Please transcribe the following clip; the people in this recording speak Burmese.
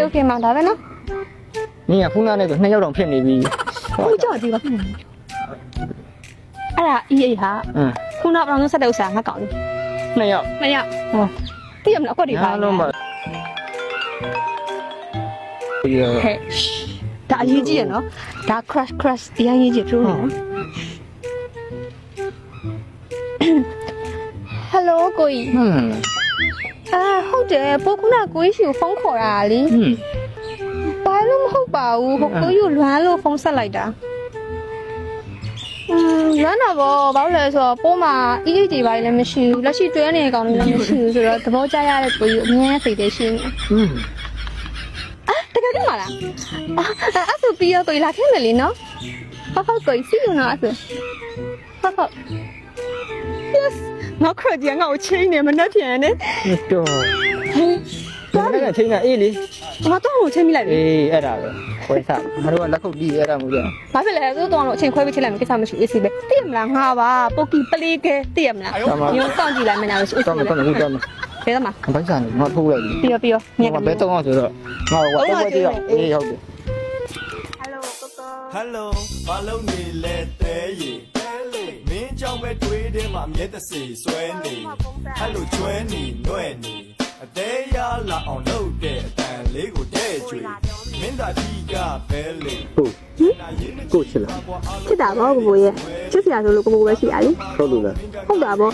OK မောင်ဒါပဲနော် နင်ကခုနနဲ့ဆို2ယောက်တောင်ဖြစ်နေပြီ ခုကြောက်ကြည့်ပါအဲ့ဒါအေးဟာခုနကဘာလို့ဆက်တဲ့ဥစ္စာငါကောင်းလေ 2ယောက် မရဟောသိရမလားအခုဒီပါ အားလုံးပါ ဟဲ့ဒါအရေးကြီးရနော်ဒါ crush တရားရေးကြီးတို့နော် Hello ကိုကြီးဟုတ်တယ်ပိုခုနကိုကြီးရှိကိုဖုန်းခေါ်တာလေဘာလို့မဟုတ်ပါဘူးဟိုကိုကြီးလွမ်းလို့ဖုန်းဆက်လိုက်တာလွမ်းတာပေါ့ဘာလို့လဲဆိုတော့ပိုးမှာ EH တွေဘာလည်းမရှိဘူးလက်ရှိတွဲနေကောင်လည်းမရှိဘူးဆိုတော့သဘောကျရတဲ့ကိုကြီးအမြဲစိတ်တည်းရှိနေတကယ်ကြမလားအဲ့ဆိုပြီးတော့ကိုကြီးလာခဲ့မယ်လေနော်ဟုတ်ကိုကြီးစီးယူနော်အဲ့ဆိုဟုတ် yes နောက်ခရကြီးငါ့ကိုချင်းနေမနှက်ပြန်နဲ့ တော့ဒါကချင်းတာအေးလေ ငါတော့ကိုချင်းမိလိုက်ပြီ အေးအဲ့ဒါပဲခွဲစားငါတို့ကလက်ခုပ်ပြီးအဲ့ဒါမျိုးကြ ဘာဖြစ်လဲဆိုတော့အချိန်ခွဲပြီးချင်းလိုက်မယ်ကိစ္စမရှိအေးစီပဲသိရမလားငါပါပိုကီပလေးကဲသိရမလားညောစောင့်ကြည့်လိုက်မယ်နားလို့ရှိအေးစီ တော့မတော့ဘူးတော့မ ဘယ်တော့မှ ဘိုက်စားနေငါထိုးလိုက်ပြီ ပြီးတော့မြင် ငါဘယ်တော့မှဆိုတော့ငါဝတ်ဝတ်ကြည့်တော့အေးဟုတ်တယ် Hello ဘာလုံးနေလဲတဲရီမင်းကြောင့်ပဲတွေးတယ်မှာမြဲတစေဆွဲနေ Hello ကျွဲနေနှွဲ့နေအသေးရလာအောင်လုပ်တဲ့အတန်လေးကိုတဲ့ကျွေမင်းသာကြီးကပဲလေ ဟုတ်ကိုချစ်လား ချစ်တာပေါ့ကိုကိုရဲ့ချစ်စရာဆိုလို့ကိုကိုပဲရှိရလေ ဟုတ်လို့လား ဟုတ်တာပေါ့